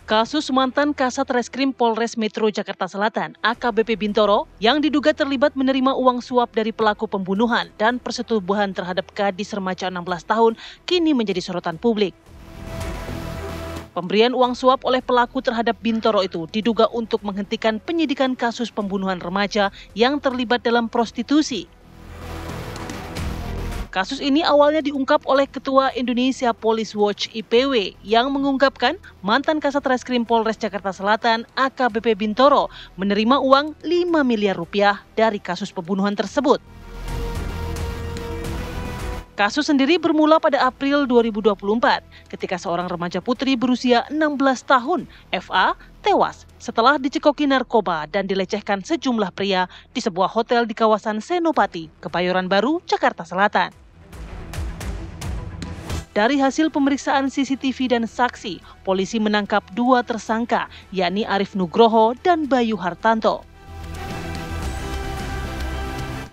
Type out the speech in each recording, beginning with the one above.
Kasus mantan Kasat Reskrim Polres Metro Jakarta Selatan, AKBP Bintoro, yang diduga terlibat menerima uang suap dari pelaku pembunuhan dan persetubuhan terhadap gadis remaja 16 tahun, kini menjadi sorotan publik. Pemberian uang suap oleh pelaku terhadap Bintoro itu diduga untuk menghentikan penyidikan kasus pembunuhan remaja yang terlibat dalam prostitusi. Kasus ini awalnya diungkap oleh Ketua Indonesia Police Watch IPW yang mengungkapkan mantan Kasat Reskrim Polres Jakarta Selatan AKBP Bintoro menerima uang 5 miliar rupiah dari kasus pembunuhan tersebut. Kasus sendiri bermula pada April 2024 ketika seorang remaja putri berusia 16 tahun, FA, tewas setelah dicekoki narkoba dan dilecehkan sejumlah pria di sebuah hotel di kawasan Senopati, Kebayoran Baru, Jakarta Selatan. Dari hasil pemeriksaan CCTV dan saksi, polisi menangkap 2 tersangka, yakni Arif Nugroho dan Bayu Hartanto.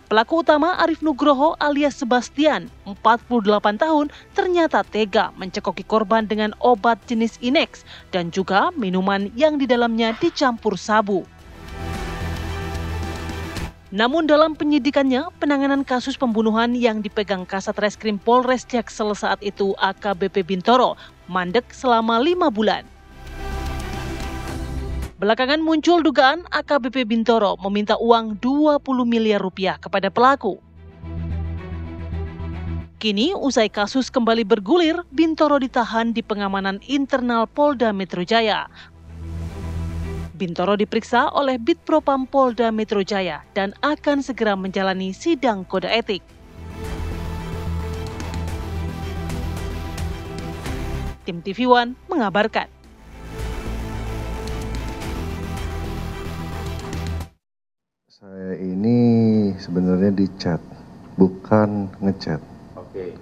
Pelaku utama Arif Nugroho alias Sebastian, 48 tahun, ternyata tega mencekoki korban dengan obat jenis Inex dan juga minuman yang di dalamnya dicampur sabu. Namun dalam penyidikannya, penanganan kasus pembunuhan yang dipegang Kasat Reskrim Polres Jaksel saat itu AKBP Bintoro mandek selama 5 bulan. Belakangan muncul dugaan AKBP Bintoro meminta uang 20 miliar rupiah kepada pelaku. Kini usai kasus kembali bergulir, Bintoro ditahan di pengamanan internal Polda Metro Jaya. Bintoro diperiksa oleh Bitpropam Polda Metro Jaya dan akan segera menjalani sidang kode etik. Tim TV One mengabarkan. Saya ini sebenarnya di chat, bukan ngechat. Oke.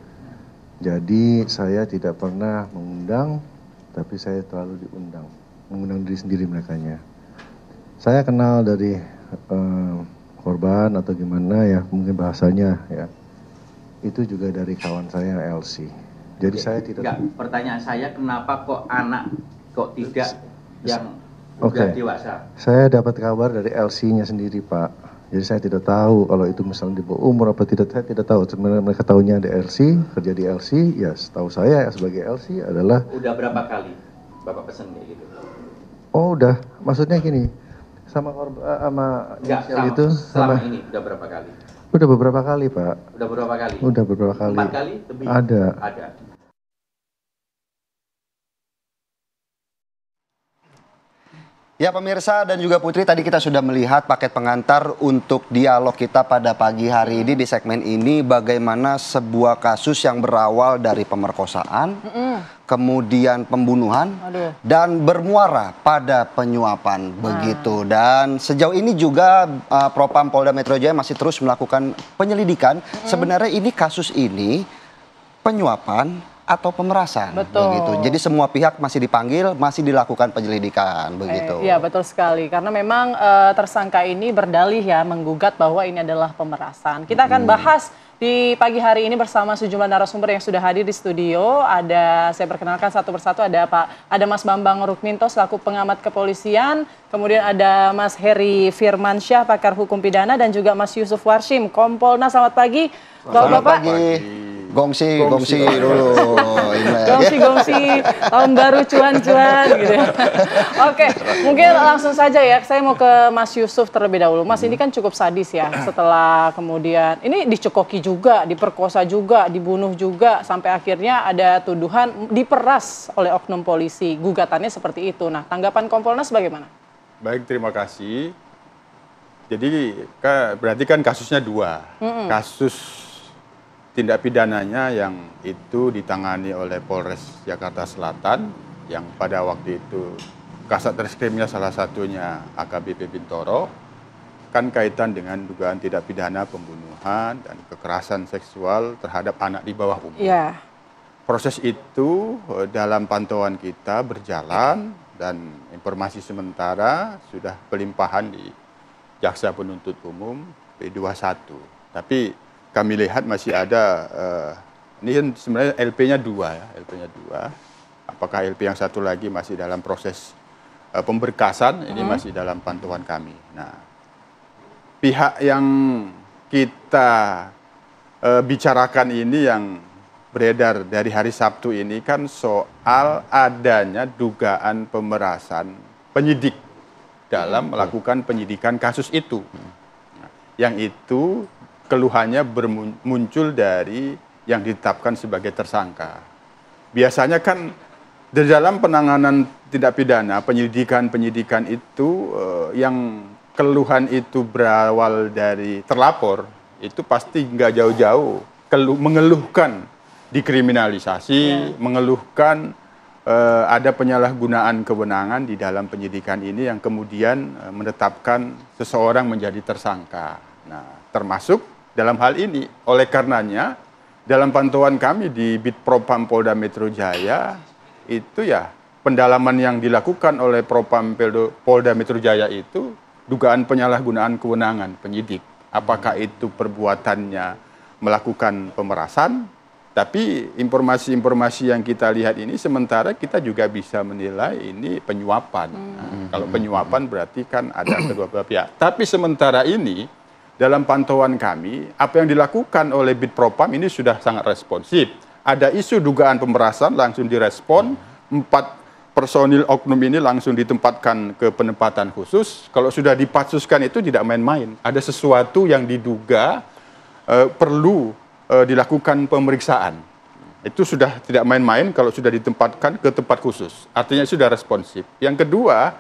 Jadi saya tidak pernah mengundang, tapi saya terlalu diundang. Mengundang diri sendiri merekanya. Saya kenal dari korban atau gimana ya, mungkin bahasanya ya. Itu juga dari kawan saya LC. Jadi saya tidak. Enggak, pertanyaan saya kenapa kok anak kok tidak yang sudah dewasa? Saya dapat kabar dari LC-nya sendiri, Pak. Jadi saya tidak tahu kalau itu misalnya di bawah umur apa tidak, saya tidak tahu. Sebenarnya mereka tahunya ada LC, kerja di LC, ya setahu saya sebagai LC adalah. Udah berapa kali Bapak pesan kayak gitu? Oh udah, maksudnya gini, sama itu selama ini udah berapa kali? Udah beberapa kali, Pak. Udah berapa kali? Udah beberapa kali. 4 kali lebih? Ada. Ya pemirsa dan juga Putri, tadi kita sudah melihat paket pengantar untuk dialog kita pada pagi hari ini di segmen ini, bagaimana sebuah kasus yang berawal dari pemerkosaan, kemudian pembunuhan, dan bermuara pada penyuapan begitu. Dan sejauh ini juga Propam Polda Metro Jaya masih terus melakukan penyelidikan. Sebenarnya ini kasus ini penyuapan atau pemerasan, begitu. Jadi semua pihak masih dipanggil, masih dilakukan penyelidikan, begitu. Iya betul sekali, karena memang tersangka ini berdalih ya menggugat bahwa ini adalah pemerasan. Kita akan bahas di pagi hari ini bersama sejumlah narasumber yang sudah hadir di studio. Saya perkenalkan satu persatu, ada Mas Bambang Rukminto selaku pengamat kepolisian, kemudian ada Mas Heri Firmansyah pakar hukum pidana, dan juga Mas Yusuf Warshim Kompolnas. Selamat pagi, Bapak-bapak. Gongsi dulu. Gongsi, tahun baru cuan-cuan gitu. Oke, mungkin langsung saja ya. Saya mau ke Mas Yusuf terlebih dahulu. Mas, ini kan cukup sadis ya. Setelah kemudian ini dicekoki juga, diperkosa juga, dibunuh juga, sampai akhirnya ada tuduhan diperas oleh oknum polisi. Gugatannya seperti itu. Nah, tanggapan Kompolnas bagaimana? Baik, terima kasih. Jadi berarti kan kasusnya 2. Kasus tindak pidananya yang itu ditangani oleh Polres Jakarta Selatan, yang pada waktu itu Kasat Reskrimnya salah satunya AKBP Bintoro, kan kaitan dengan dugaan tindak pidana pembunuhan dan kekerasan seksual terhadap anak di bawah umur. Yeah. Proses itu dalam pantauan kita berjalan dan informasi sementara sudah pelimpahan di Jaksa Penuntut Umum P21. Tapi kami lihat masih ada, ini sebenarnya LP-nya 2 ya, LP-nya 2. Apakah LP yang satu lagi masih dalam proses pemberkasan ini masih dalam pantauan kami. Nah, pihak yang kita bicarakan ini yang beredar dari hari Sabtu ini kan soal adanya dugaan pemerasan penyidik dalam melakukan penyidikan kasus itu. Nah, yang itu keluhannya muncul dari yang ditetapkan sebagai tersangka. Biasanya kan di dalam penanganan tindak pidana, penyidikan itu yang keluhan itu berawal dari terlapor, itu pasti nggak jauh-jauh mengeluhkan dikriminalisasi, mengeluhkan ada penyalahgunaan kewenangan di dalam penyidikan ini yang kemudian menetapkan seseorang menjadi tersangka. Nah, termasuk dalam hal ini, oleh karenanya dalam pantauan kami di Bitpropam Polda Metro Jaya, itu ya pendalaman yang dilakukan oleh Propam Polda Metro Jaya itu dugaan penyalahgunaan kewenangan penyidik. Apakah itu perbuatannya melakukan pemerasan? Tapi informasi-informasi yang kita lihat ini sementara kita juga bisa menilai ini penyuapan. Nah, kalau penyuapan berarti kan ada kedua belah pihak. Tapi sementara ini dalam pantauan kami, apa yang dilakukan oleh Bitpropam ini sudah sangat responsif. Ada isu dugaan pemerasan langsung direspon, 4 personil oknum ini langsung ditempatkan ke penempatan khusus. Kalau sudah dipatsuskan itu tidak main-main. Ada sesuatu yang diduga perlu dilakukan pemeriksaan. Itu sudah tidak main-main kalau sudah ditempatkan ke tempat khusus. Artinya sudah responsif. Yang kedua,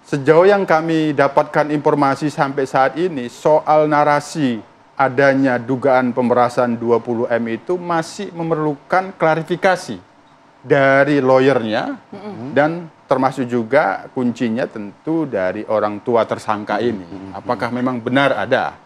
sejauh yang kami dapatkan informasi sampai saat ini soal narasi adanya dugaan pemerasan 20M itu masih memerlukan klarifikasi dari lawyernya dan termasuk juga kuncinya tentu dari orang tua tersangka ini. Apakah memang benar ada?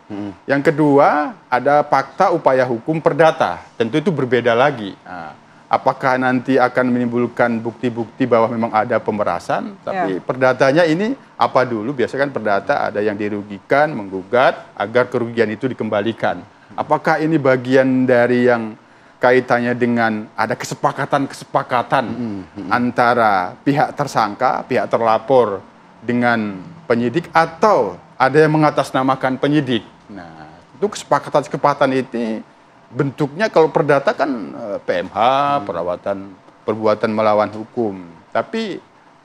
Yang kedua, ada fakta upaya hukum perdata. Tentu itu berbeda lagi. Nah, apakah nanti akan menimbulkan bukti-bukti bahwa memang ada pemerasan? Tapi perdatanya ini apa dulu? Biasanya kan perdata ada yang dirugikan, menggugat agar kerugian itu dikembalikan. Apakah ini bagian dari yang kaitannya dengan ada kesepakatan-kesepakatan antara pihak tersangka, pihak terlapor dengan penyidik, atau ada yang mengatasnamakan penyidik? Nah, itu kesepakatan-kesepakatan ini bentuknya kalau perdata kan PMH, perbuatan melawan hukum. Tapi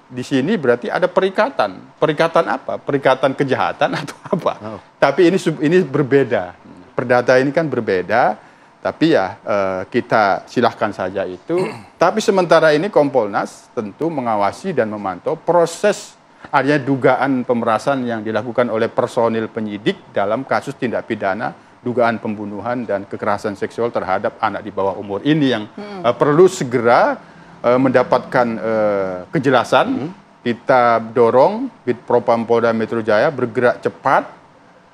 di sini berarti ada perikatan. Perikatan apa? Perikatan kejahatan atau apa? Tapi ini berbeda. Perdata ini kan berbeda. Tapi ya kita silahkan saja itu. Tapi sementara ini Kompolnas tentu mengawasi dan memantau proses adanya dugaan pemerasan yang dilakukan oleh personil penyidik dalam kasus tindak pidana dugaan pembunuhan dan kekerasan seksual terhadap anak di bawah umur ini yang perlu segera mendapatkan kejelasan. Kita dorong Bitpropam Polda Metro Jaya bergerak cepat,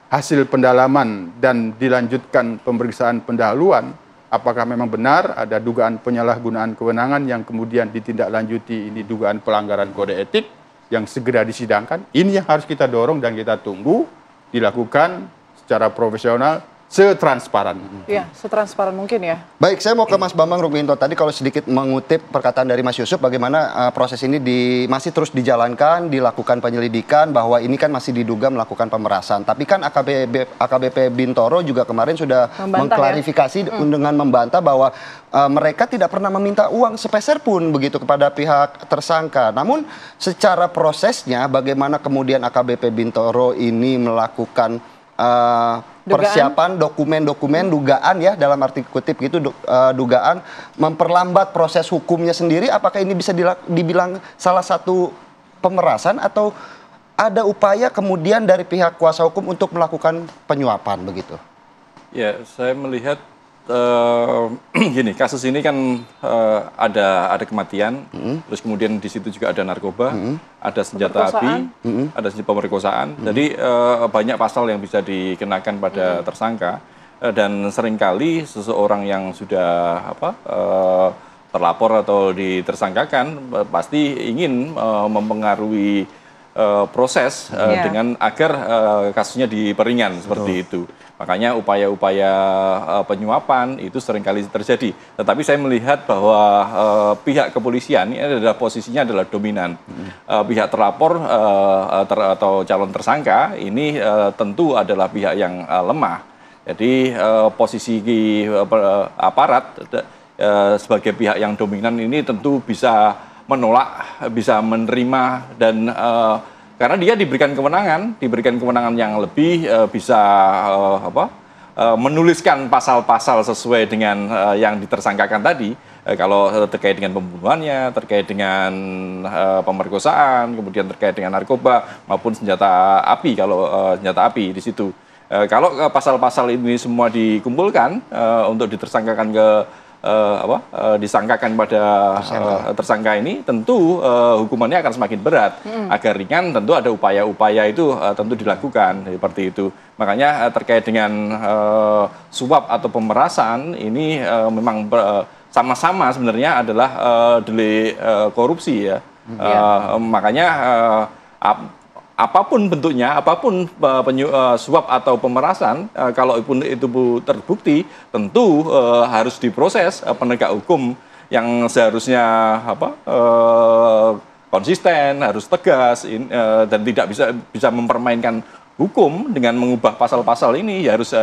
hasil pendalaman dan dilanjutkan pemeriksaan pendahuluan. Apakah memang benar ada dugaan penyalahgunaan kewenangan yang kemudian ditindaklanjuti ini dugaan pelanggaran kode etik yang segera disidangkan. Ini yang harus kita dorong dan kita tunggu dilakukan secara profesional, setransparan. Iya, setransparan mungkin ya. Baik, saya mau ke Mas Bambang Rukminto. Tadi kalau sedikit mengutip perkataan dari Mas Yusuf, bagaimana proses ini masih terus dijalankan, dilakukan penyelidikan, bahwa ini kan masih diduga melakukan pemerasan. Tapi kan AKBP Bintoro juga kemarin sudah mengklarifikasi dengan membantah bahwa mereka tidak pernah meminta uang sepeser pun begitu kepada pihak tersangka. Namun secara prosesnya, bagaimana kemudian AKBP Bintoro ini melakukan persiapan dokumen-dokumen dugaan ya, dalam arti kutip gitu, dugaan memperlambat proses hukumnya sendiri, apakah ini bisa dibilang salah satu pemerasan atau ada upaya kemudian dari pihak kuasa hukum untuk melakukan penyuapan begitu? Ya, saya melihat gini, kasus ini kan ada kematian, terus kemudian di situ juga ada narkoba, ada senjata api, ada pemerkosaan. Jadi banyak pasal yang bisa dikenakan pada tersangka, dan seringkali seseorang yang sudah terlapor atau ditersangkakan pasti ingin mempengaruhi proses dengan agar kasusnya diperingan seperti itu. Makanya upaya-upaya penyuapan itu seringkali terjadi. Tetapi saya melihat bahwa pihak kepolisian ini adalah posisinya adalah dominan. Pihak terlapor atau calon tersangka ini tentu adalah pihak yang lemah. Jadi posisi aparat sebagai pihak yang dominan ini tentu bisa menolak, bisa menerima dan karena dia diberikan kewenangan yang lebih bisa menuliskan pasal-pasal sesuai dengan yang ditersangkakan tadi. Kalau terkait dengan pembunuhannya, terkait dengan pemerkosaan, kemudian terkait dengan narkoba maupun senjata api kalau senjata api di situ. Kalau pasal-pasal ini semua dikumpulkan untuk ditersangkakan disangkakan pada tersangka ini, tentu hukumannya akan semakin berat. Agar ringan tentu ada upaya-upaya itu tentu dilakukan seperti itu. Makanya terkait dengan suap atau pemerasan ini memang sama-sama sebenarnya adalah delik korupsi ya. Makanya apapun bentuknya, apapun suap atau pemerasan, kalaupun itu terbukti, tentu harus diproses penegak hukum yang seharusnya konsisten, harus tegas, dan tidak bisa mempermainkan hukum dengan mengubah pasal-pasal ini, ya harus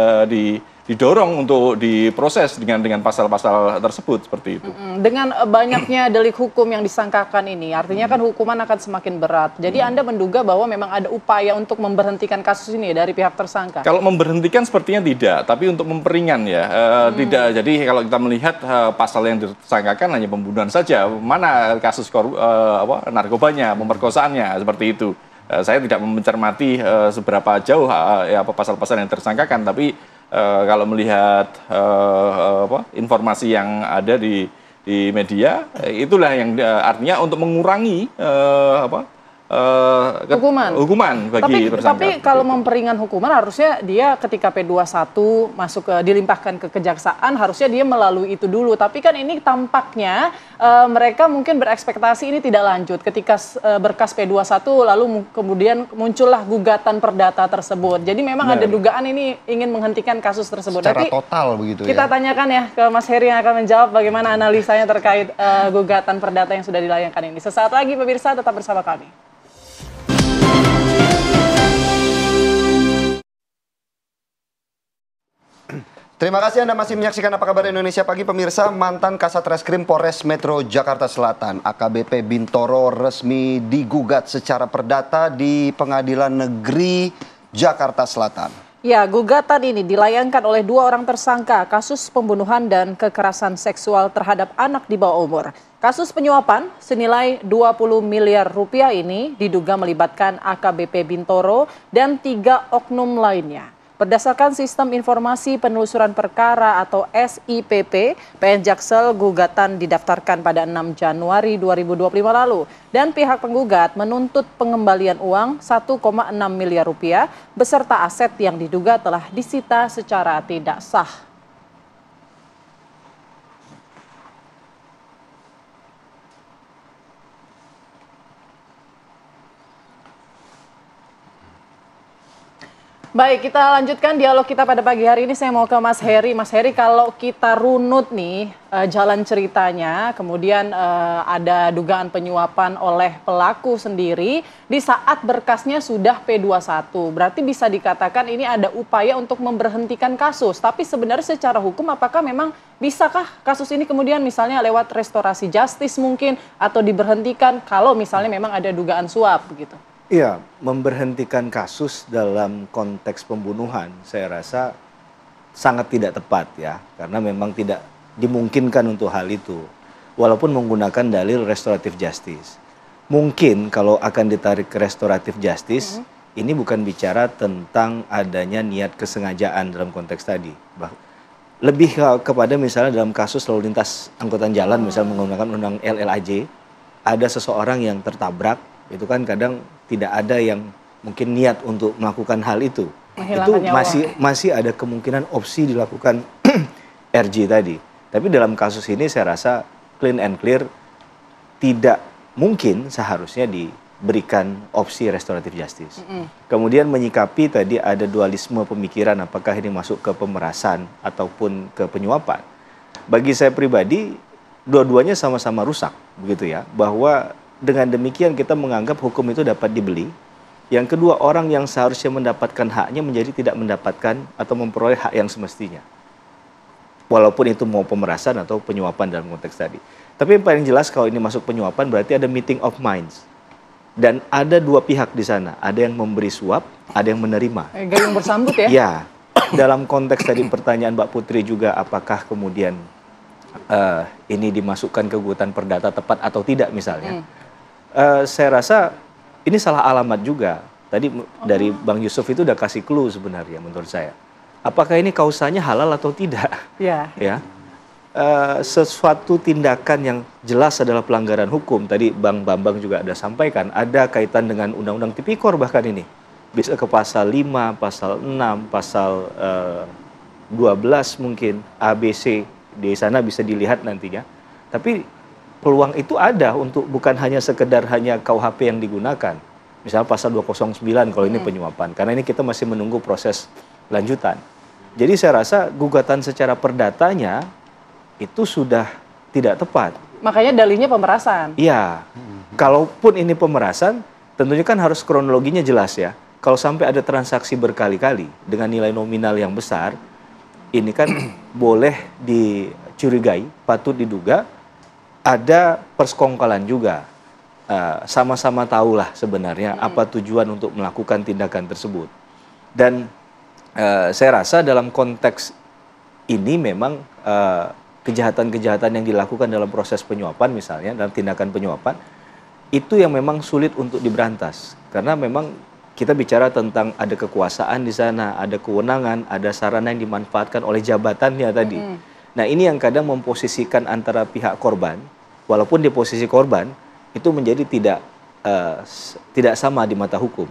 didorong untuk diproses dengan pasal-pasal tersebut seperti itu. Dengan banyaknya delik hukum yang disangkakan ini, artinya kan hukuman akan semakin berat. Jadi Anda menduga bahwa memang ada upaya untuk memberhentikan kasus ini dari pihak tersangka? Kalau memberhentikan sepertinya tidak, tapi untuk memperingan ya, tidak. Jadi kalau kita melihat pasal yang disangkakan hanya pembunuhan saja, mana kasus narkobanya, pemerkosaannya, seperti itu. Saya tidak mencermati seberapa jauh pasal-pasal yang tersangkakan, tapi kalau melihat informasi yang ada di media, itulah yang artinya untuk mengurangi hukuman bagi tersangka. Tapi kalau memperingan hukuman, harusnya dia ketika P21 dilimpahkan ke kejaksaan, harusnya dia melalui itu dulu. Tapi kan ini tampaknya mereka mungkin berekspektasi ini tidak lanjut. Ketika berkas P21 lalu kemudian muncullah gugatan perdata tersebut. Jadi memang ada dugaan ini ingin menghentikan kasus tersebut. Secara Tapi total begitu kita tanyakan ya ke Mas Heri yang akan menjawab bagaimana analisanya terkait gugatan perdata yang sudah dilayangkan ini. Sesaat lagi pemirsa, tetap bersama kami. Terima kasih Anda masih menyaksikan Apa Kabar Indonesia Pagi. Pemirsa, mantan Kasat Reskrim Polres Metro Jakarta Selatan AKBP Bintoro resmi digugat secara perdata di Pengadilan Negeri Jakarta Selatan. Ya, gugatan ini dilayangkan oleh 2 orang tersangka kasus pembunuhan dan kekerasan seksual terhadap anak di bawah umur. Kasus penyuapan senilai 20 miliar rupiah ini diduga melibatkan AKBP Bintoro dan 3 oknum lainnya. Berdasarkan Sistem Informasi Penelusuran Perkara atau SIPP, PN Jaksel gugatan didaftarkan pada 6 Januari 2025 lalu. Dan pihak penggugat menuntut pengembalian uang 1,6 miliar rupiah beserta aset yang diduga telah disita secara tidak sah. Baik, kita lanjutkan dialog kita pada pagi hari ini. Saya mau ke Mas Heri. Mas Heri, kalau kita runut nih jalan ceritanya, kemudian ada dugaan penyuapan oleh pelaku sendiri di saat berkasnya sudah P21. Berarti bisa dikatakan ini ada upaya untuk memberhentikan kasus. Tapi sebenarnya secara hukum apakah memang bisakah kasus ini kemudian misalnya lewat restorasi justice mungkin atau diberhentikan kalau misalnya memang ada dugaan suap begitu? Iya, memberhentikan kasus dalam konteks pembunuhan saya rasa sangat tidak tepat ya, karena memang tidak dimungkinkan untuk hal itu, walaupun menggunakan dalil restoratif justice. Mungkin kalau akan ditarik ke restoratif justice, ini bukan bicara tentang adanya niat kesengajaan dalam konteks tadi. Lebih kepada misalnya dalam kasus lalu lintas angkutan jalan, misalnya menggunakan undang LLAJ, ada seseorang yang tertabrak, itu kan kadang tidak ada yang mungkin niat untuk melakukan hal itu. Itu masih ada kemungkinan opsi dilakukan RJ tadi. Tapi dalam kasus ini saya rasa clean and clear tidak mungkin seharusnya berikan opsi restoratif justice. Kemudian menyikapi tadi ada dualisme pemikiran apakah ini masuk ke pemerasan ataupun ke penyuapan. Bagi saya pribadi, dua-duanya sama-sama rusak, begitu ya. Bahwa dengan demikian kita menganggap hukum itu dapat dibeli. Yang kedua, orang yang seharusnya mendapatkan haknya menjadi tidak mendapatkan atau memperoleh hak yang semestinya. Walaupun itu mau pemerasan atau penyuapan dalam konteks tadi. Tapi yang paling jelas kalau ini masuk penyuapan berarti ada meeting of minds. Dan ada dua pihak di sana. Ada yang memberi suap, ada yang menerima. Gayung bersambut ya? Ya, dalam konteks tadi pertanyaan Mbak Putri juga apakah kemudian ini dimasukkan ke gugatan perdata tepat atau tidak misalnya. Saya rasa ini salah alamat juga. Tadi dari Bang Yusuf itu udah kasih clue sebenarnya menurut saya. Apakah ini kausanya halal atau tidak? Ya. Ya. Sesuatu tindakan yang jelas adalah pelanggaran hukum. Tadi Bang Bambang juga ada sampaikan, ada kaitan dengan Undang-Undang Tipikor bahkan ini. Bisa ke pasal 5, pasal 6, pasal 12 mungkin, ABC. Di sana bisa dilihat nantinya. Tapi peluang itu ada untuk bukan hanya sekedar hanya KUHP yang digunakan. Misalnya pasal 209 kalau ini penyuapan. Karena ini kita masih menunggu proses lanjutan. Jadi saya rasa gugatan secara perdatanya itu sudah tidak tepat. Makanya dalihnya pemerasan. Iya. Kalaupun ini pemerasan, tentunya kan harus kronologinya jelas ya. Kalau sampai ada transaksi berkali-kali dengan nilai nominal yang besar, ini kan boleh dicurigai, patut diduga ada persekongkolan juga. Sama-sama tahulah sebenarnya apa tujuan untuk melakukan tindakan tersebut. Dan saya rasa dalam konteks ini memang kejahatan-kejahatan yang dilakukan dalam proses penyuapan misalnya, dalam tindakan penyuapan, itu yang memang sulit untuk diberantas. Karena memang kita bicara tentang ada kekuasaan di sana, ada kewenangan, ada sarana yang dimanfaatkan oleh jabatannya tadi. Nah ini yang kadang memposisikan antara pihak korban, walaupun di posisi korban, itu menjadi tidak sama di mata hukum.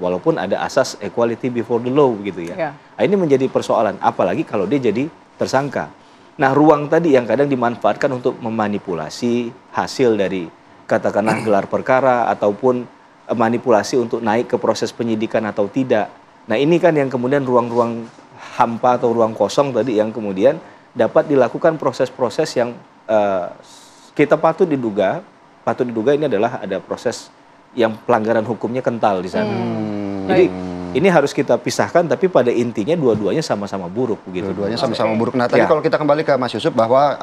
Walaupun ada asas equality before the law begitu ya. Nah, ini menjadi persoalan, apalagi kalau dia jadi tersangka. Nah, ruang tadi yang kadang dimanfaatkan untuk memanipulasi hasil dari katakanlah gelar perkara ataupun manipulasi untuk naik ke proses penyidikan atau tidak. Nah, ini kan yang kemudian ruang-ruang hampa atau ruang kosong tadi yang kemudian dapat dilakukan proses-proses yang kita patut diduga ini adalah ada proses yang pelanggaran hukumnya kental di sana. Jadi ini harus kita pisahkan, tapi pada intinya dua-duanya sama-sama buruk begitu. Dua-duanya sama-sama buruk. Nah, tadi kalau kita kembali ke Mas Yusuf bahwa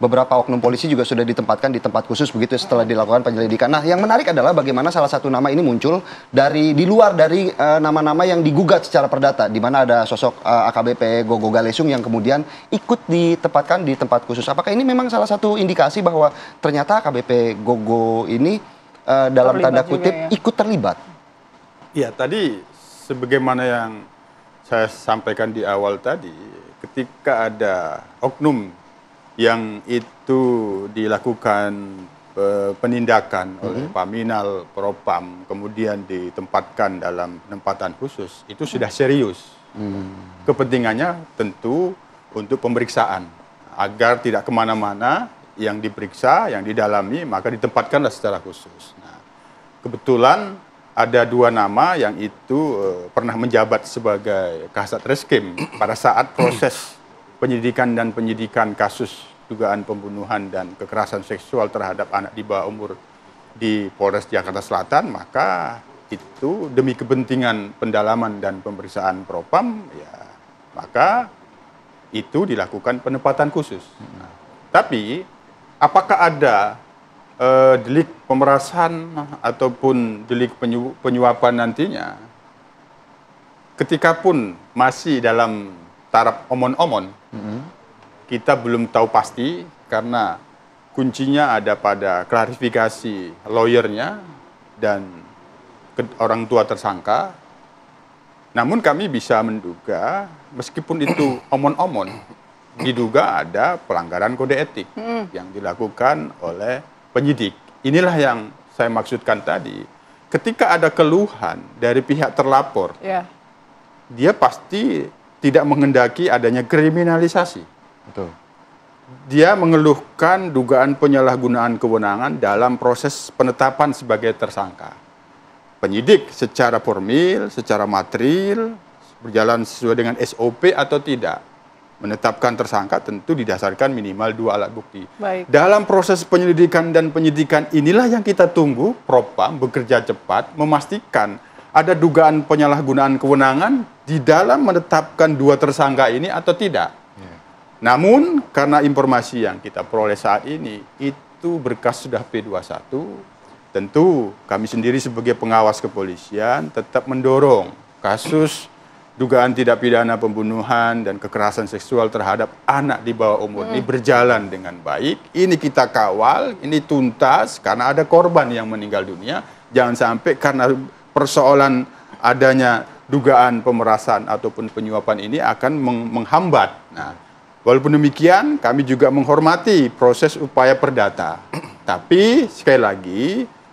beberapa oknum polisi juga sudah ditempatkan di tempat khusus begitu setelah dilakukan penyelidikan. Nah, yang menarik adalah bagaimana salah satu nama ini muncul di luar dari nama-nama yang digugat secara perdata, di mana ada sosok AKBP Gogo Galesung yang kemudian ikut ditempatkan di tempat khusus. Apakah ini memang salah satu indikasi bahwa ternyata AKBP Gogo ini dalam tanda kutip ikut terlibat? Ya, tadi sebagaimana yang saya sampaikan di awal tadi, ketika ada oknum yang itu dilakukan penindakan oleh Paminal, Propam, kemudian ditempatkan dalam penempatan khusus, itu sudah serius. Kepentingannya tentu untuk pemeriksaan, agar tidak kemana-mana, yang diperiksa, yang didalami, maka ditempatkanlah secara khusus. Nah, kebetulan ada dua nama yang itu pernah menjabat sebagai Kasat Reskrim pada saat proses penyidikan dan penyidikan kasus dugaan pembunuhan dan kekerasan seksual terhadap anak di bawah umur di Polres Jakarta Selatan, maka itu demi kepentingan pendalaman dan pemeriksaan Propam, ya maka itu dilakukan penempatan khusus. Nah, tapi apakah ada delik pemerasan ataupun delik penyuapan nantinya, ketika pun masih dalam taraf omon-omon, kita belum tahu pasti karena kuncinya ada pada klarifikasi lawyernya dan orang tua tersangka. Namun kami bisa menduga meskipun itu omon-omon, diduga ada pelanggaran kode etik yang dilakukan oleh penyidik. Inilah yang saya maksudkan tadi. Ketika ada keluhan dari pihak terlapor, dia pasti tidak menghendaki adanya kriminalisasi. Betul. dia mengeluhkan dugaan penyalahgunaan kewenangan dalam proses penetapan sebagai tersangka. Penyidik secara formil, secara material, berjalan sesuai dengan SOP atau tidak. Menetapkan tersangka tentu didasarkan minimal 2 alat bukti. Baik. Dalam proses penyelidikan dan penyidikan inilah yang kita tunggu, Propam bekerja cepat, memastikan ada dugaan penyalahgunaan kewenangan di dalam menetapkan 2 tersangka ini atau tidak. Namun, karena informasi yang kita peroleh saat ini, itu berkas sudah P21, tentu kami sendiri sebagai pengawas kepolisian tetap mendorong kasus dugaan tidak pidana pembunuhan dan kekerasan seksual terhadap anak di bawah umur ini berjalan dengan baik. Ini kita kawal, ini tuntas karena ada korban yang meninggal dunia. Jangan sampai karena persoalan adanya dugaan pemerasan ataupun penyuapan ini akan menghambat. Nah, walaupun demikian, kami juga menghormati proses upaya perdata. Tapi, sekali lagi,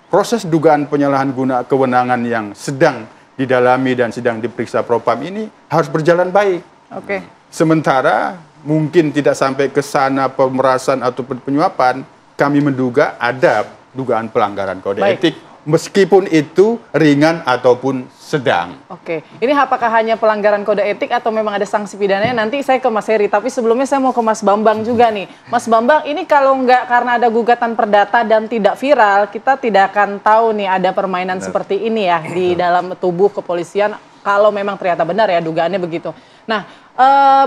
proses dugaan penyalahan guna kewenangan yang sedang didalami dan sedang diperiksa Propam ini harus berjalan baik. Oke. Sementara, mungkin tidak sampai ke sana pemerasan ataupun penyuapan, kami menduga ada dugaan pelanggaran kode etik, meskipun itu ringan ataupun sedang. Oke, ini apakah hanya pelanggaran kode etik atau memang ada sanksi pidananya? Nanti saya ke Mas Heri, tapi sebelumnya saya mau ke Mas Bambang juga nih. Mas Bambang, ini kalau nggak karena ada gugatan perdata dan tidak viral, kita tidak akan tahu nih ada permainan seperti ini ya di dalam tubuh kepolisian, kalau memang ternyata benar ya dugaannya begitu. Nah,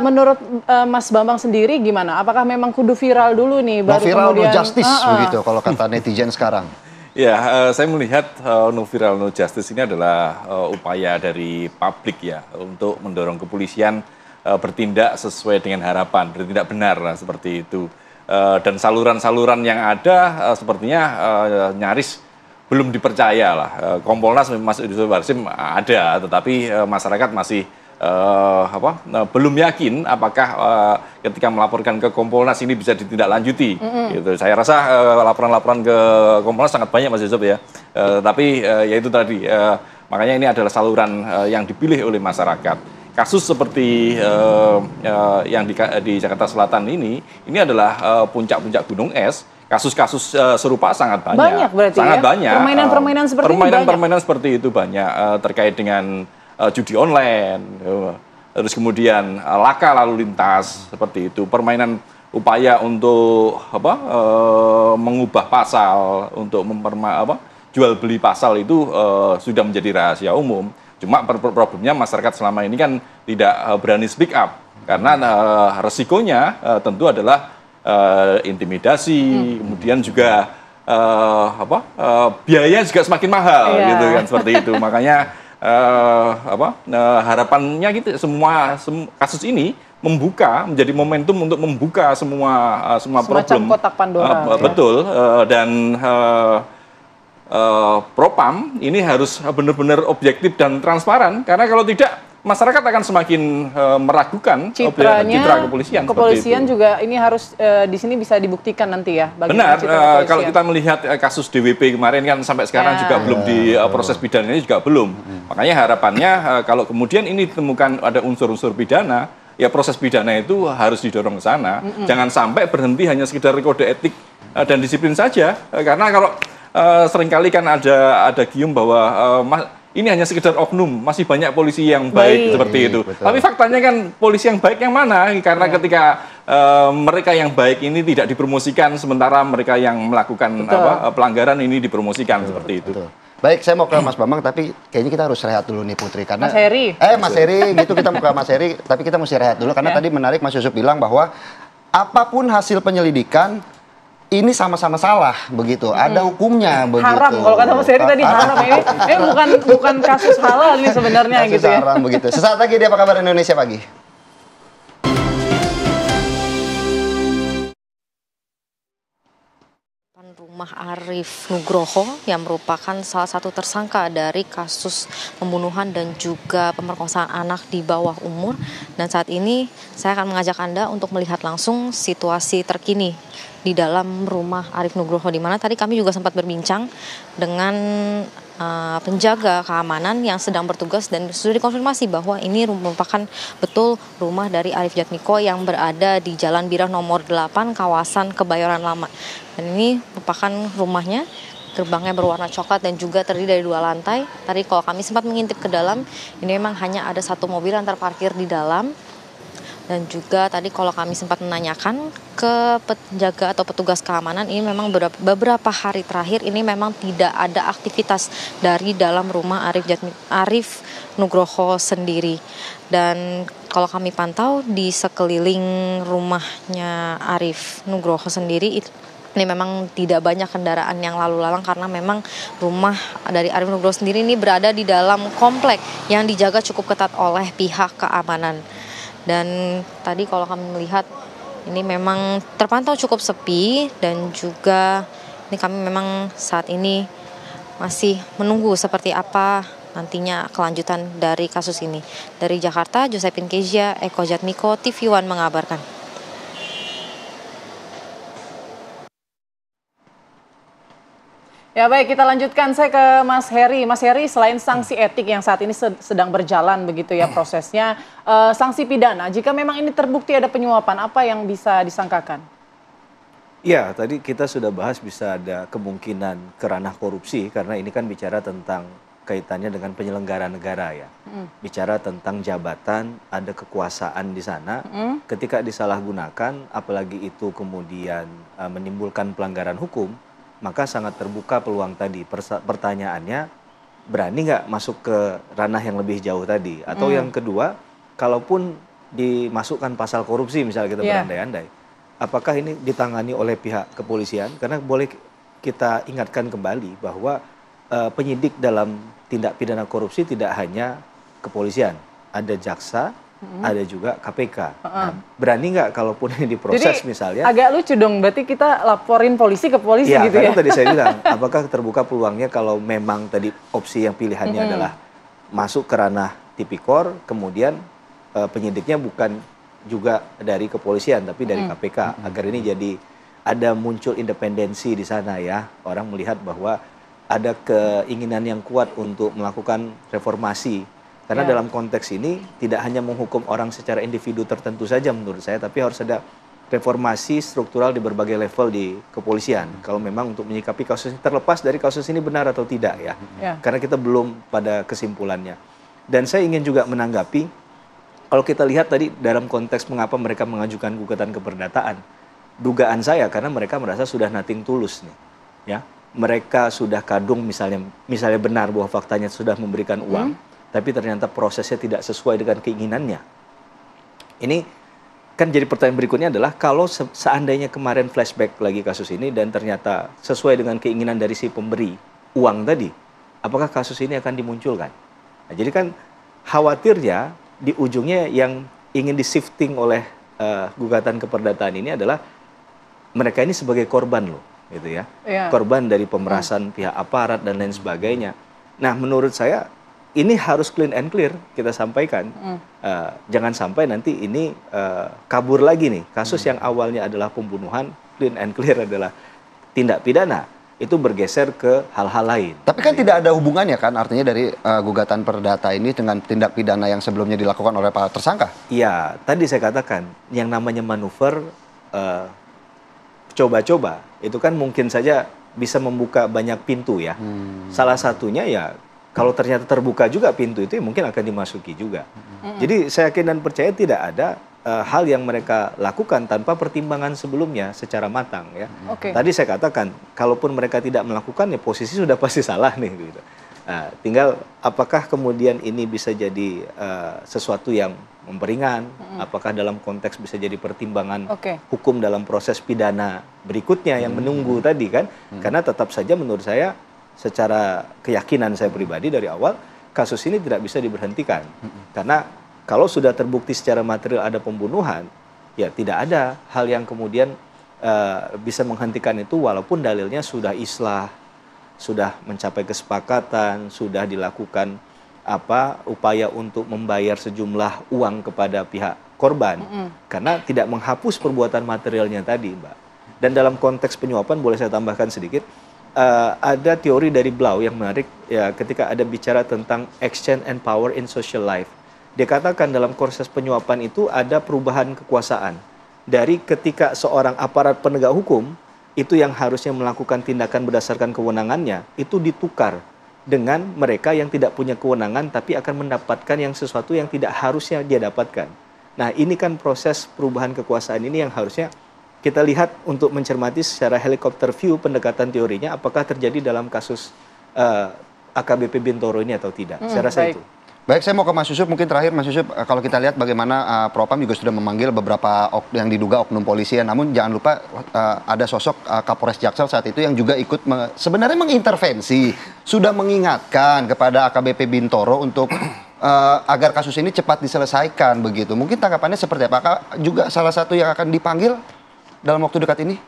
menurut Mas Bambang sendiri gimana? Apakah memang kudu viral dulu nih, baru viral, kemudian... no justice begitu kalau kata netizen sekarang. Ya, saya melihat no viral no justice ini adalah upaya dari publik ya untuk mendorong kepolisian bertindak sesuai dengan harapan, bertindak benar lah, seperti itu. Dan saluran-saluran yang ada sepertinya nyaris belum dipercaya lah. Kompolnas Mas Yusuf Warsim ada, tetapi masyarakat masih belum yakin apakah ketika melaporkan ke Kompolnas ini bisa ditindaklanjuti. Gitu. Saya rasa laporan-laporan ke Kompolnas sangat banyak Mas Yusuf ya. Tapi ya itu tadi, makanya ini adalah saluran yang dipilih oleh masyarakat. Kasus seperti yang di Jakarta Selatan ini adalah puncak-puncak gunung es. Kasus-kasus serupa sangat banyak. Banyak berarti sangat ya? banyak. Permainan-permainan seperti ini banyak. Permainan seperti itu banyak terkait dengan judi online, terus kemudian laka lalu lintas seperti itu, permainan upaya untuk mengubah pasal, untuk jual beli pasal itu sudah menjadi rahasia umum. Cuma problemnya masyarakat selama ini kan tidak berani speak up karena resikonya tentu adalah intimidasi, kemudian juga biaya juga semakin mahal gitu kan, seperti itu. Makanya harapannya gitu semua kasus ini menjadi momentum untuk membuka semua problem. Kotak Pandora. Betul, dan Propam ini harus benar-benar objektif dan transparan, karena kalau tidak masyarakat akan semakin meragukan citra kepolisian. Kepolisian juga ini harus di sini bisa dibuktikan nanti ya. Benar, kalau kita melihat kasus DWP kemarin kan sampai sekarang juga belum proses pidananya juga belum. Makanya harapannya kalau kemudian ini ditemukan ada unsur-unsur pidana, ya proses pidana itu harus didorong ke sana. Jangan sampai berhenti hanya sekedar kode etik dan disiplin saja. Karena kalau seringkali kan ada gium bahwa ini hanya sekedar oknum, masih banyak polisi yang baik seperti itu. Betul. Tapi faktanya kan polisi yang baik yang mana? Karena ketika mereka yang baik ini tidak dipromosikan, sementara mereka yang melakukan pelanggaran ini dipromosikan seperti itu. Betul. Baik, saya mau ke Mas Bambang, tapi kayaknya kita harus rehat dulu nih Putri. Karena, Mas Heri. Mas Heri, gitu kita mau ke Mas Heri, tapi kita mesti rehat dulu. Karena tadi menarik Mas Yusuf bilang bahwa apapun hasil penyelidikan, ini sama-sama salah begitu, ada hukumnya begitu. Haram kalau kata Mas Heri tadi, haram ini bukan kasus halal ini sebenarnya kasus gitu ya. haram begitu. Sesaat lagi di Apa Kabar Indonesia Pagi. Rumah Arif Nugroho yang merupakan salah satu tersangka dari kasus pembunuhan dan juga pemerkosaan anak di bawah umur. Dan saat ini saya akan mengajak Anda untuk melihat langsung situasi terkini di dalam rumah Arif Nugroho, di mana tadi kami juga sempat berbincang dengan penjaga keamanan yang sedang bertugas dan sudah dikonfirmasi bahwa ini merupakan betul rumah dari Arif Jatmiko yang berada di Jalan Birah nomor 8 kawasan Kebayoran Lama. Dan ini merupakan rumahnya, gerbangnya berwarna coklat dan juga terdiri dari 2 lantai. Tadi kalau kami sempat mengintip ke dalam, ini memang hanya ada 1 mobil yang terparkir di dalam. Dan juga tadi kalau kami sempat menanyakan ke penjaga atau petugas keamanan, ini memang beberapa hari terakhir ini memang tidak ada aktivitas dari dalam rumah Arif Nugroho sendiri. Dan kalau kami pantau di sekeliling rumahnya Arif Nugroho sendiri, ini memang tidak banyak kendaraan yang lalu lalang karena memang rumah dari Arif Nugroho sendiri ini berada di dalam komplek yang dijaga cukup ketat oleh pihak keamanan. Dan tadi kalau kami melihat ini memang terpantau cukup sepi dan juga ini kami memang saat ini masih menunggu seperti apa nantinya kelanjutan dari kasus ini. Dari Jakarta, Josephine Kezia, Eko Jatmiko, TV One mengabarkan. Ya baik, kita lanjutkan. Saya ke Mas Heri. Mas Heri, selain sanksi etik yang saat ini sedang berjalan begitu ya prosesnya, sanksi pidana, jika memang ini terbukti ada penyuapan, apa yang bisa disangkakan? Ya, tadi kita sudah bahas bisa ada kemungkinan ke ranah korupsi, karena ini kan bicara tentang kaitannya dengan penyelenggara negara ya. Bicara tentang jabatan, ada kekuasaan di sana, ketika disalahgunakan, apalagi itu kemudian menimbulkan pelanggaran hukum, maka sangat terbuka peluang tadi. Pertanyaannya, berani nggak masuk ke ranah yang lebih jauh tadi? Atau yang kedua, kalaupun dimasukkan pasal korupsi misalnya kita berandai-andai, apakah ini ditangani oleh pihak kepolisian? Karena boleh kita ingatkan kembali bahwa penyidik dalam tindak pidana korupsi tidak hanya kepolisian, ada jaksa, ada juga KPK. Nah, berani nggak kalaupun ini diproses. Jadi, misalnya? Agak lucu dong, berarti kita laporin polisi ke polisi ya, gitu ya? Karena tadi saya bilang, apakah terbuka peluangnya kalau memang tadi opsi yang pilihannya adalah masuk ke ranah tipikor, kemudian penyidiknya bukan juga dari kepolisian, tapi dari KPK, agar ini jadi ada muncul independensi di sana ya. Orang melihat bahwa ada keinginan yang kuat untuk melakukan reformasi. Karena dalam konteks ini tidak hanya menghukum orang secara individu tertentu saja menurut saya, tapi harus ada reformasi struktural di berbagai level di kepolisian. Kalau memang untuk menyikapi kasus ini, terlepas dari kasus ini benar atau tidak ya. Karena kita belum pada kesimpulannya. Dan saya ingin juga menanggapi, kalau kita lihat tadi dalam konteks mengapa mereka mengajukan gugatan keperdataan, dugaan saya karena mereka merasa sudah nothing tulus nih, ya. Mereka sudah kadung misalnya benar bahwa faktanya sudah memberikan uang, tapi ternyata prosesnya tidak sesuai dengan keinginannya. Ini kan jadi pertanyaan berikutnya adalah kalau seandainya kemarin flashback lagi kasus ini dan ternyata sesuai dengan keinginan dari si pemberi uang tadi, apakah kasus ini akan dimunculkan? Nah, jadi kan khawatirnya di ujungnya yang ingin di-shifting oleh gugatan keperdataan ini adalah mereka ini sebagai korban loh, gitu ya. Korban dari pemerasan pihak aparat dan lain sebagainya. Nah, menurut saya ini harus clean and clear kita sampaikan. Jangan sampai nanti ini kabur lagi nih. Kasus yang awalnya adalah pembunuhan, clean and clear adalah tindak pidana, itu bergeser ke hal-hal lain. Tapi kan tidak ada hubungannya kan, artinya dari gugatan perdata ini dengan tindak pidana yang sebelumnya dilakukan oleh para tersangka? Iya, tadi saya katakan yang namanya manuver coba-coba itu kan mungkin saja bisa membuka banyak pintu ya. Salah satunya ya kalau ternyata terbuka juga pintu itu ya mungkin akan dimasuki juga. Jadi saya yakin dan percaya tidak ada hal yang mereka lakukan tanpa pertimbangan sebelumnya secara matang ya. Tadi saya katakan kalaupun mereka tidak melakukan ya posisi sudah pasti salah nih gitu. Nah, tinggal apakah kemudian ini bisa jadi sesuatu yang memperingan, apakah dalam konteks bisa jadi pertimbangan hukum dalam proses pidana berikutnya yang menunggu tadi kan. Karena tetap saja menurut saya secara keyakinan saya pribadi dari awal kasus ini tidak bisa diberhentikan. Karena kalau sudah terbukti secara material ada pembunuhan, ya tidak ada hal yang kemudian bisa menghentikan itu walaupun dalilnya sudah islah, sudah mencapai kesepakatan, sudah dilakukan upaya untuk membayar sejumlah uang kepada pihak korban. Karena tidak menghapus perbuatan materialnya tadi, Mbak. Dan dalam konteks penyuapan boleh saya tambahkan sedikit, ada teori dari Blau yang menarik ya ketika ada bicara tentang exchange and power in social life. Dia katakan dalam proses penyuapan itu ada perubahan kekuasaan. Dari ketika seorang aparat penegak hukum itu yang harusnya melakukan tindakan berdasarkan kewenangannya, itu ditukar dengan mereka yang tidak punya kewenangan tapi akan mendapatkan yang sesuatu yang tidak harusnya dia dapatkan. Nah, ini kan proses perubahan kekuasaan ini yang harusnya kita lihat untuk mencermati secara helikopter view pendekatan teorinya apakah terjadi dalam kasus AKBP Bintoro ini atau tidak. Saya rasa itu. Baik, saya mau ke Mas Yusuf. Mungkin terakhir Mas Yusuf, kalau kita lihat bagaimana Propam juga sudah memanggil beberapa yang diduga oknum polisi. Namun jangan lupa ada sosok Kapolres Jaksel saat itu yang juga ikut sebenarnya mengintervensi, sudah mengingatkan kepada AKBP Bintoro untuk agar kasus ini cepat diselesaikan begitu. Mungkin tanggapannya seperti apa? Apakah juga salah satu yang akan dipanggil dalam waktu dekat ini?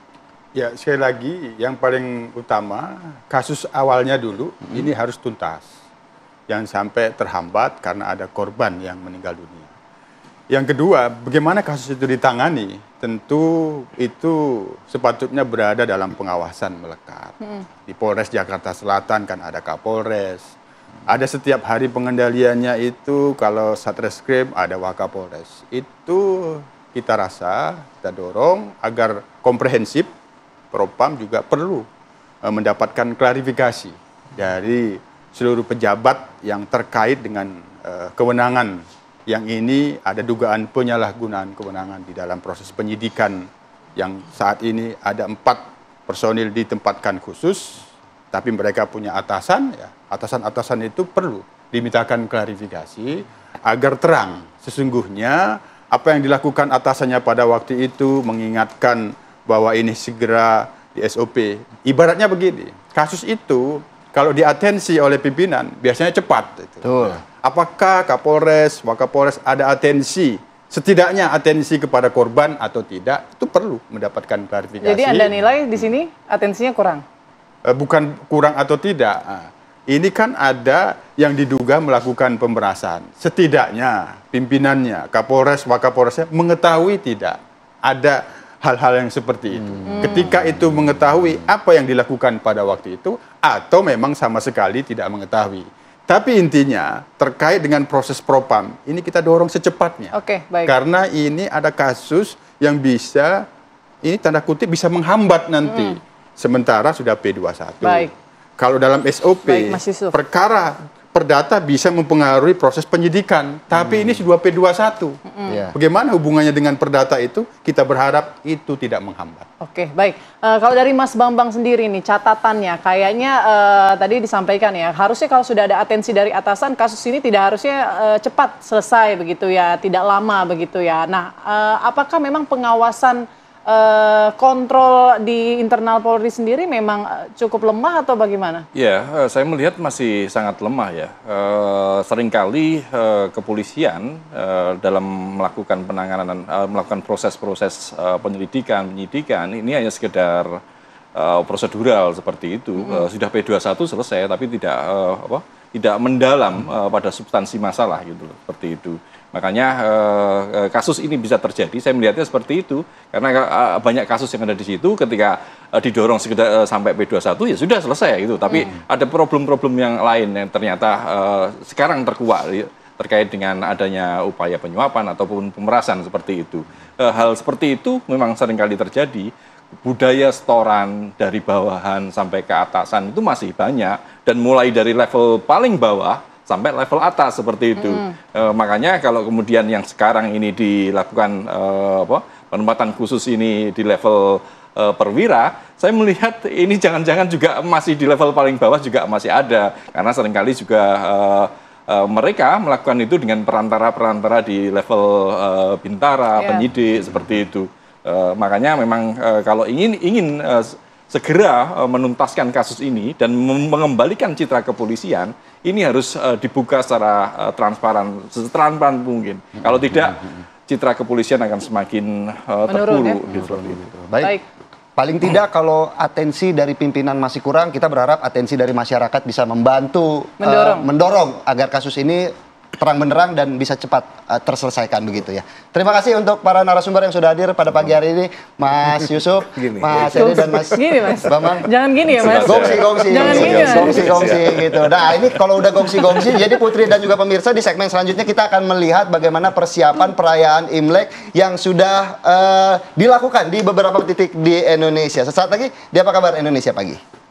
Ya, sekali lagi yang paling utama kasus awalnya dulu ini harus tuntas. Jangan sampai terhambat karena ada korban yang meninggal dunia. Yang kedua, bagaimana kasus itu ditangani? Tentu itu sepatutnya berada dalam pengawasan melekat. Di Polres Jakarta Selatan kan ada Kapolres. Ada setiap hari pengendaliannya itu, kalau Satreskrim ada Wakapolres. Itu kita rasa, kita dorong agar komprehensif, Propam juga perlu mendapatkan klarifikasi dari seluruh pejabat yang terkait dengan kewenangan yang ini ada dugaan penyalahgunaan kewenangan di dalam proses penyidikan yang saat ini ada 4 personil ditempatkan khusus, tapi mereka punya atasan, ya, atasan-atasan itu perlu dimintakan klarifikasi agar terang sesungguhnya apa yang dilakukan atasannya pada waktu itu, mengingatkan bahwa ini segera di SOP. Ibaratnya begini, kasus itu kalau diatensi oleh pimpinan, biasanya cepat. Betul. Apakah Kapolres, Wakapolres ada atensi, setidaknya atensi kepada korban atau tidak, itu perlu mendapatkan klarifikasi. Jadi Anda nilai di sini atensinya kurang? Bukan kurang atau tidak. Ini kan ada yang diduga melakukan pemerasan. Setidaknya pimpinannya, Kapolres, Wakapolresnya mengetahui tidak ada hal-hal yang seperti itu. Ketika itu mengetahui apa yang dilakukan pada waktu itu, atau memang sama sekali tidak mengetahui. Tapi intinya terkait dengan proses Propam, ini kita dorong secepatnya. Oke, baik. Karena ini ada kasus yang bisa, ini tanda kutip bisa menghambat nanti. Sementara sudah P21. Baik. Kalau dalam SOP, Baik, Mas Yusuf. perkara perdata bisa mempengaruhi proses penyidikan, tapi ini sudah P21. Bagaimana hubungannya dengan perdata itu? Kita berharap itu tidak menghambat. Oke, baik. Kalau dari Mas Bambang sendiri nih, catatannya kayaknya tadi disampaikan ya, harusnya kalau sudah ada atensi dari atasan, kasus ini tidak harusnya cepat selesai begitu ya, tidak lama begitu ya. Nah, apakah memang pengawasan kontrol di internal Polri sendiri memang cukup lemah atau bagaimana? Ya, saya melihat masih sangat lemah ya. Seringkali kepolisian dalam melakukan penanganan, melakukan proses-proses penyelidikan, penyidikan, ini hanya sekedar prosedural seperti itu. Sudah P21 selesai, tapi tidak mendalam pada substansi masalah gitu, seperti itu. Makanya kasus ini bisa terjadi, saya melihatnya seperti itu, karena banyak kasus yang ada di situ ketika didorong sekedar sampai P21 ya sudah selesai gitu. Tapi ada problem-problem yang lain yang ternyata sekarang terkuak terkait dengan adanya upaya penyuapan ataupun pemerasan seperti itu. Hal seperti itu memang seringkali terjadi. Budaya setoran dari bawahan sampai ke atasan itu masih banyak, dan mulai dari level paling bawah sampai level atas seperti itu. Makanya kalau kemudian yang sekarang ini dilakukan penempatan khusus ini di level perwira, saya melihat ini jangan-jangan juga masih di level paling bawah juga masih ada, karena seringkali juga mereka melakukan itu dengan perantara-perantara di level bintara, penyidik seperti itu. Makanya memang kalau ingin segera menuntaskan kasus ini dan mengembalikan citra kepolisian, ini harus dibuka secara transparan, setransparan mungkin. Kalau tidak, citra kepolisian akan semakin terpuruk. Ya? Baik. Paling tidak kalau atensi dari pimpinan masih kurang, kita berharap atensi dari masyarakat bisa membantu mendorong agar kasus ini terang benderang dan bisa cepat terselesaikan begitu ya. Terima kasih untuk para narasumber yang sudah hadir pada pagi hari ini, Mas Yusuf, Mas Edi dan Mas Bambang. Jangan gini ya Mas. Gongsi Jangan gini ya. gongsi gitu. Nah ini kalau udah gongsi jadi Putri dan juga pemirsa di segmen selanjutnya kita akan melihat bagaimana persiapan perayaan Imlek yang sudah dilakukan di beberapa titik di Indonesia. Sesaat lagi di Apa Kabar Indonesia Pagi.